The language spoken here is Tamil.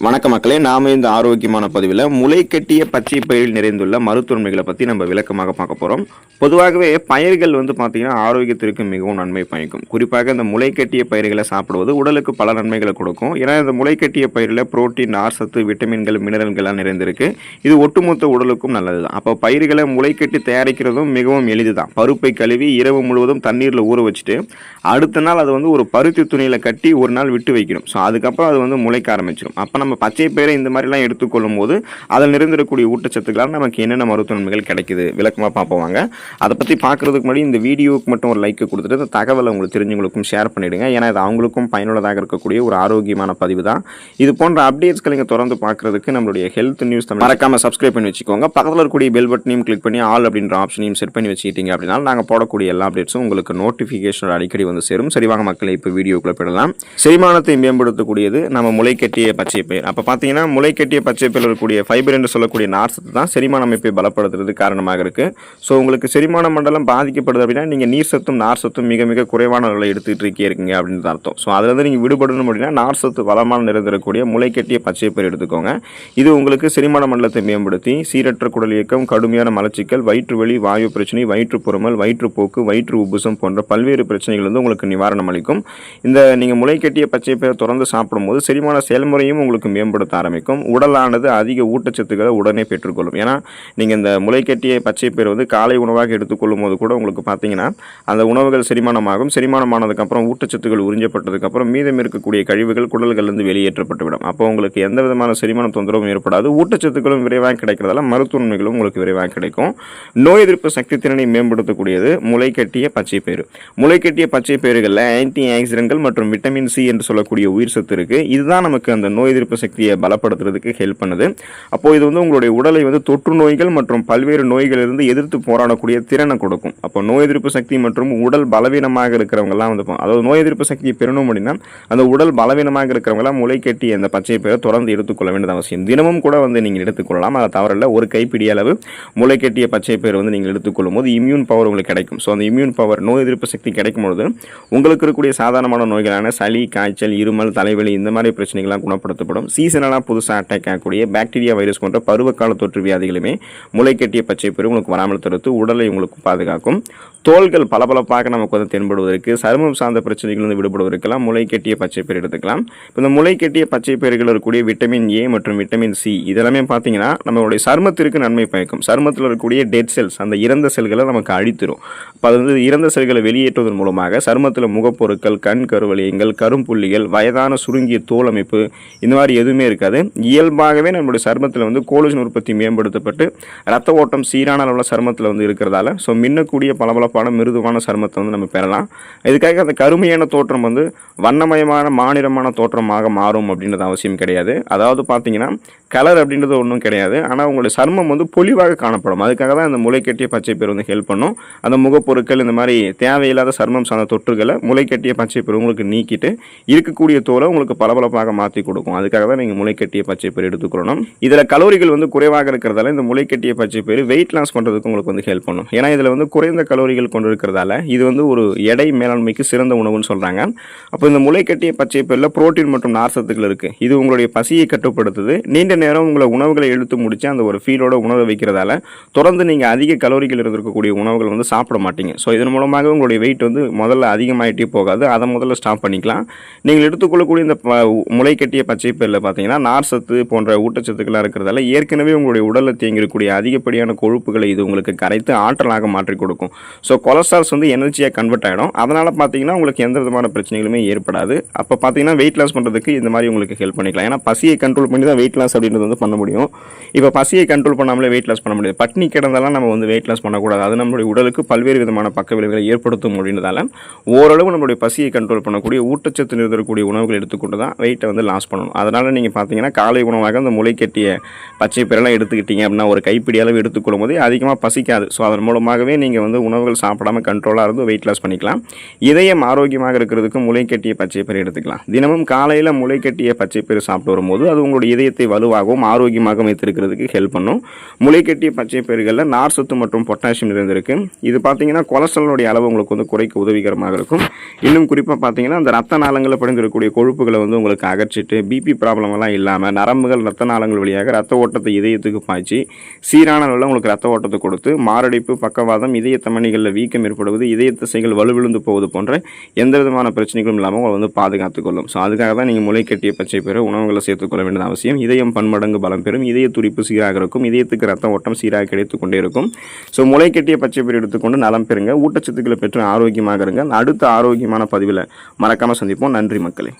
வணக்க மக்களே, நாம இந்த ஆரோக்கியமான பதிவில் முளைக்கட்டிய பச்சை பயிரில் நிறைந்துள்ள மருத்துவன்மைகளை பற்றி நம்ம விளக்கமாக பார்க்க போகிறோம். பொதுவாகவே பயிர்கள் பார்த்தீங்கன்னா ஆரோக்கியத்திற்கு மிகவும் நன்மை பயக்கும். குறிப்பாக இந்த முளைக்கட்டிய பயிர்களை சாப்பிடுவது உடலுக்கு பல நன்மைகளை கொடுக்கும். ஏன்னா இந்த முளைக்கட்டிய பயிரில் புரோட்டீன், நார்சத்து, விட்டமின்கள், மினரல்கள்லாம் நிறைந்திருக்கு. இது ஒட்டுமொத்த உடலுக்கும் நல்லது தான். அப்போ பயிர்களை முளைக்கட்டி தயாரிக்கிறதும் மிகவும் எளிது தான். பருப்பை கழுவி இரவு முழுவதும் தண்ணீரில் ஊற வச்சுட்டு அடுத்த நாள் அது ஒரு பருத்தி துணியில் கட்டி ஒரு நாள் விட்டு வைக்கணும். ஸோ அதுக்கப்புறம் அது முளைக்க ஆரம்பிச்சிடும். அப்போ நம்ம பச்சை பயிரை இந்த மாதிரிலாம் எடுத்துக்கொள்ளும் போது அதில் நிறைந்திருக்கக்கூடிய ஊட்டச்சத்துக்களால் நமக்கு என்னென்ன மருத்துவ நன்மைகள் கிடைக்குது விளக்கமாக பார்ப்போங்க. அதை பற்றி பார்க்குறதுக்கு முன்னாடி இந்த வீடியோவுக்கு மட்டும் ஒரு லைக் கொடுத்துட்டு இந்த தகவலை உங்களுக்கு தெரிஞ்சவங்களுக்கும் ஷேர் பண்ணிவிடுங்க. ஏன்னா இது அவங்களுக்கும் பயனுள்ளதாக இருக்கக்கூடிய ஒரு ஆரோக்கியமான பதிவு தான். இது போன்ற அப்டேட்ஸ்களை நீங்கள் தொடர்ந்து பார்க்குறதுக்கு நம்மளுடைய ஹெல்த் நியூஸ் மறக்காமல் சப்ஸ்கிரைப் பண்ணி வச்சுக்கோங்க. பக்கத்தில் இருக்கக்கூடிய பெல் பட்டனையும் கிளிக் பண்ணி ஆல் அப்படின்ற ஆப்ஷனையும் செட் பண்ணி வச்சுக்கிட்டீங்க அப்படின்னா நாங்கள் போடக்கூடிய எல்லா அப்டேட்ஸும் உங்களுக்கு நோட்டிஃபிகேஷன் அடிக்கடி சேரும். சரிவாங்க மக்களே, இப்போ வீடியோக்குள்ள போயிடலாம். செரிமானத்தை மேம்படுத்தக்கூடியது நம்ம முளைக்கட்டிய பச்சை பயிர். அப்போ பார்த்தீங்கன்னா முளைக்கட்டிய பச்சை பயிரில் இருக்கக்கூடிய ஃபைபர் என்று சொல்லக்கூடிய நார்சத்து தான் செரிமான அமைப்பை பலப்படுத்துறதுக்கு காரணமாக இருக்கு. ஸோ உங்களுக்கு செரிமான மண்டலம் பாதிக்கப்படுது அப்படின்னா நீங்கள் நீர் சத்தும் நார் சத்தும் மிக மிக குறைவான அளவில் எடுத்துக்கிட்டு இருக்கீங்க அப்படின்னு அர்த்தம். ஸோ அதுலேருந்து நீங்கள் விடுபடணும் அப்படின்னா நார் சத்து வளமான நிறைந்திருக்கக்கூடிய முளைக்கட்டிய பச்சை பயிர் எடுத்துக்கோங்க. இது உங்களுக்கு செரிமான மண்டலத்தை மேம்படுத்தி சீரற்ற குடல் இயக்கம், கடுமையான மலச்சிக்கல், வயிற்று வலி, வாயு பிரச்சனை, வயிற்றுப்புறமல், வயிற்றுப்போக்கு, வயிற்று உப்புசம் போன்ற பல்வேறு பிரச்சனைகள் உங்களுக்கு நிவாரணம் அளிக்கும். இந்த நீங்கள் முளைக்கட்டிய பச்சை பயிரை தொடர்ந்து சாப்பிடும்போது செரிமான செயல்முறையும் உங்களுக்கு மேம்படுத்த ஆரம்பிக்கும். உடலானது அதிக ஊட்டச்சத்துக்களை உடனே பெற்றுக்கொள்ளும். ஏன்னா நீங்கள் இந்த முளைக்கட்டிய பச்சை பயிர் காலை உணவாக எடுத்துக்கொள்ளும் போது கூட உங்களுக்கு பார்த்தீங்கன்னா அந்த உணவுகள் செரிமானமாகும். செரிமானமானதுக்கப்புறம் ஊட்டச்சத்துக்கள் உறிஞ்சப்பட்டதுக்கப்புறம் மீதம் இருக்கக்கூடிய கழிவுகள் குடல்களிலிருந்து வெளியேற்றப்பட்டுவிடும். அப்போ உங்களுக்கு எந்த விதமான செரிமான தொந்தரவும் ஏற்படாது. ஊட்டச்சத்துக்களும் விரைவாக கிடைக்கிறதால மருத்துவன்மைகளும் உங்களுக்கு விரைவாக கிடைக்கும். நோய் எதிர்ப்பு சக்தி திறனை மேம்படுத்தக்கூடியது முளைக்கட்டிய பச்சை பயிர். முளைக்கட்டிய பச்சை பயிர்களில் ஆன்டி ஆக்சிடென்ட்கள் மற்றும் விட்டமின் சி என்று சொல்லக்கூடிய உயிர் சத்து இருக்கு. இதுதான் நமக்கு அந்த நோய் எதிர்ப்பு சக்தியை பலப்படுத்துறதுக்கு ஹெல்ப் பண்ணுது. அப்போ இது உங்களுடைய உடலை தொற்று நோய்கள் மற்றும் பல்வேறு நோய்களிலிருந்து எதிர்த்து போராடக்கூடிய திறனை கொடுக்கும். அப்போ நோய் எதிர்ப்பு சக்தி மற்றும் உடல் பலவீனமாக இருக்கிறவங்கலாம் அதாவது நோய் எதிர்ப்பு சக்தியை பெறணும் அப்படின்னா அந்த உடல் பலவீனமாக இருக்கிறவங்களாம் முளைக்கட்டிய அந்த பச்சை பயிரை தொடர்ந்து எடுத்துக்கொள்ள வேண்டியது அவசியம். தினமும் கூட நீங்கள் எடுத்துக்கொள்ளலாம். அதை தவறில்லை. ஒரு கைப்பிடி அளவு முளைக்கட்டிய பச்சை பயிர் நீங்கள் எடுத்துக்கொள்ளும் போது இம்யூன் பவர் உங்களுக்கு கிடைக்கும். ஸோ அந்த இம்யூன் பவர், நோய் எதிர்ப்பு சக்தி கிடைக்கும் பொழுது உங்களுக்கு இருக்கக்கூடிய சாதாரணமான நோய்களான சளி, காய்ச்சல், இருமல், தலைவலி இந்த மாதிரி பிரச்சனைகள்லாம் குணப்படுத்தப்படும். சீசனலாக புதுசாக அட்டாக் ஆகக்கூடிய பாக்டீரியா, வைரஸ் போன்ற பருவகால தொற்று வியாதிகளுமே முளைக்கட்டிய பச்சை பயிர் உங்களுக்கு வராமல் தடுத்து உடலை உங்களுக்கு பாதுகாக்கும். தோள்கள் பளபளப்பாக நமக்கு தென்படுவதற்கு, சருமம் சார்ந்த பிரச்சனைகள் விடுபடுவதற்கெல்லாம் முளைக்கட்டிய பச்சை பயிர் எடுத்துக்கலாம். இப்போ இந்த முளைக்கட்டிய பச்சை பயிர்கள் இருக்கக்கூடிய விட்டமின் ஏ மற்றும் விட்டமின் சி இதெல்லாமே பார்த்தீங்கன்னா நம்மளுடைய சருமத்திற்கு நன்மை பயக்கும். சருமத்தில் இருக்கக்கூடிய டெட் செல்ஸ், அந்த இறந்த செல்களை நமக்கு அழித்திரும். அப்போ அது இறந்த செல்களை வெளியேற்றுவதன் மூலமாக சருமத்தில் முகப்பொருட்கள், கண் கருவலியங்கள், கரும்புள்ளிகள், வயதான சுருங்கிய தோல் அமைப்பு இந்த மாதிரி எதுவுமே இருக்காது. இயல்பாகவே நம்மளுடைய சருமத்தில் கோலஜன் உற்பத்தி மேம்படுத்தப்பட்டு ரத்த ஓட்டம் சீரான அளவில் சருமத்தில் இருக்கிறதால ஸோ மின்னக்கூடிய பளபளப்பான மிருதுவான சருமத்தை நம்ம பெறலாம். இதுக்காக அந்த கருமையான தோற்றம் வண்ணமயமான மாநிறமான தோற்றமாக மாறும் அப்படின்றது அவசியம் கிடையாது. அதாவது பார்த்தீங்கன்னா கலர் அப்படின்றது ஒன்றும் கிடையாது. ஆனால் உங்களுடைய சருமம் பொலிவாக காணப்படும். அதுக்காக தான் இந்த முளைக்கட்டிய பச்சை பயிர் ஹெல்ப் பண்ணும். அந்த முகப்பொருட்கள் இந்த மாதிரி தேவையில்லாத சருமம் சார்ந்த தொற்றுகளை முளைக்கட்டிய பச்சை பயிர் உங்களுக்கு நீக்கிட்டு இருக்கக்கூடிய தோலை உங்களுக்கு பளபளப்பாக மாற்றி கொடுக்கும். அதுக்காக தான் நீங்கள் முளைக்கட்டிய பச்சை பயிர் எடுத்துக்கொள்ளணும். இதில் கலோரிகள் குறைவாக இருக்கிறதால இந்த முளைக்கட்டிய பச்சை பயிர் வெயிட் லாஸ் பண்ணுறதுக்கு உங்களுக்கு ஹெல்ப் பண்ணும். ஏன்னா இதில் குறைந்த கலோரிகள் கொண்டு இருக்கிறதால இது ஒரு எடை மேலாண்மைக்கு சிறந்த உணவுன்னு சொல்கிறாங்க. அப்போ இந்த முளைக்கட்டிய பச்சை பயிரில் புரோட்டீன் மற்றும் நார் சத்துக்கள் இருக்குது. இது உங்களுடைய பசியை கட்டுப்படுத்துது. நீண்ட நேரம் உங்களை உணவுகளை எடுத்து முடிச்சு அந்த ஒரு ஃபீலோட உணவை வைக்கிறதால தொடர்ந்து நீங்கள் அதிக கலோரிகள் இருக்கக்கூடிய உணவுகள் சாப்பிட மாட்டீங்க. ஸோ இதன் மூலமாக உங்களுடைய வெயிட் முதல்ல அதிகமாகிட்டே போகாது. அதை முதல்ல ஸ்டாப் பண்ணிக்கலாம். நீங்கள் எடுத்துக்கொள்ளக்கூடிய இந்த முளைக்கட்டிய பச்சை பயிரில் பார்த்தீங்கன்னா நார் சத்து போன்ற ஊட்டச்சத்துக்களாக இருக்கிறதால ஏற்கனவே உங்களுடைய உடலில் தேங்கிருக்கக்கூடிய அதிகப்படியான கொழுப்புகளை இது உங்களுக்கு கரைத்து ஆற்றலாக மாற்றி கொடுக்கும். ஸோ கொலஸ்ட்ரால்ஸ் எனர்ஜியாக கன்வெர்ட் ஆகிடும். அதனால் பார்த்தீங்கன்னா உங்களுக்கு எந்த விதமான பிரச்சனைகளுமே ஏற்படாது. அப்போ பார்த்தீங்கன்னா வெயிட் லாஸ் பண்ணுறதுக்கு இந்த மாதிரி உங்களுக்கு ஹெல்ப் பண்ணிக்கலாம். ஏன்னா பசியை கண்ட்ரோல் பண்ணி தான் வெயிட் லாஸ் அப்படின்றது பண்ண முடியும். இப்போ பசியை கண்ட்ரோல் பண்ணாமலே வெயிட் லாஸ் பண்ண முடியாது. பட்னி கிடந்தாலும் நம்ம வெயிட் லாஸ் பண்ணக்கூடாது. அது நம்மளுடைய உடலுக்கு பல்வேறு விதமான பக்க விளைவுகளை ஏற்படுத்தும் அப்படின்றதால ஓரளவு நம்மளுடைய பசியை கண்ட்ரோல் பண்ணக்கூடிய ஊட்டச்சத்து நிறுத்தக்கூடிய உணவுகள் எடுத்துக்கொண்டு தான் வெயிட்டை லாஸ் பண்ணணும். அதனால் நீங்கள் பார்த்தீங்கன்னா காலை உணவாக அந்த முளைக்கட்டிய பச்சை பயிரெல்லாம் எடுத்துக்கிட்டீங்க அப்படின்னா ஒரு கைப்பிடி அளவு எடுத்துக்கொள்ளும் போது அதிகமாக பசிக்காது. ஸோ அதன் மூலமாகவே நீங்கள் உணவுகள் சாப்பிடாமல் கண்ட்ரோலாக இருந்து வெயிட் லாஸ் பண்ணிக்கலாம். இதயம் ஆரோக்கியமாக இருக்கிறதுக்கு முளைக்கட்டிய பச்சை பயிர் எடுத்துக்கலாம். தினமும் காலையில் முளைக்கட்டிய பச்சை பயிர் சாப்பிட்டு வரும்போது அது உங்களுடைய இதயத்தை வலுவாகவும் ஆரோக்கியமாக வைத்திருக்கிறதுக்கு ஹெல்ப் பண்ணும். முளைக்கட்டிய பச்சை பயிர்களில் நார் சத்து மற்றும் பொட்டாசியம் நிறைந்திருக்கு. இது பார்த்தீங்கன்னா கொலஸ்ட்ராலுடைய அளவு உங்களுக்கு குறைக்க உதவிகரமாக இருக்கும். இன்னும் குறிப்பாக பார்த்தீங்கன்னா அந்த ரத்த நாளங்களில் படிந்திருக்கக்கூடிய கொழுப்புகளை உங்களுக்கு அகற்றிட்டு பிபி ப்ராப்ளம் எல்லாம் இல்லாமல் நரம்புகள் ரத்த நாளங்கள் வழியாக ரத்த ஓட்டத்தை இதயத்துக்கு பாய்ச்சி சீரான அளவில் உங்களுக்கு ரத்த ஓட்டத்தை கொடுத்து மாரடைப்பு, பக்கவாதம், இதய தமனிகளில் வீக்கம் ஏற்படுவது, இதய தசைகள் வலுவிழுந்து போவது போன்ற எந்த விதமான பிரச்சனைகளும் இல்லாமல் உங்களை வந்து பாதுகாத்துக்கொள்ளும். ஸோ அதுக்காக தான் நீங்கள் முளைக்கட்டிய பச்சை பயிரை உணவுகளை சேர்த்துக்கொள்ள வேண்டியது அவசியம். இதயம் பன்மடங்கு பலம் பெறும், இதய துடிப்பு சீராக இருக்கும், இதயத்துக்கு ரத்த ஓட்டம் சீராக கிடைத்து கொண்டே இருக்கும். ஸோ முளைக்கட்டிய பச்சை பயிர் எடுத்துக்கொண்டு நலம் பெறுங்க, ஊட்டச்சத்துக்களை பெற்று ஆரோக்கியமாக இருங்க. அடுத்த ஆரோக்கியமான பதிவில் மறக்காமல் சந்திப்போம். நன்றி மக்களே.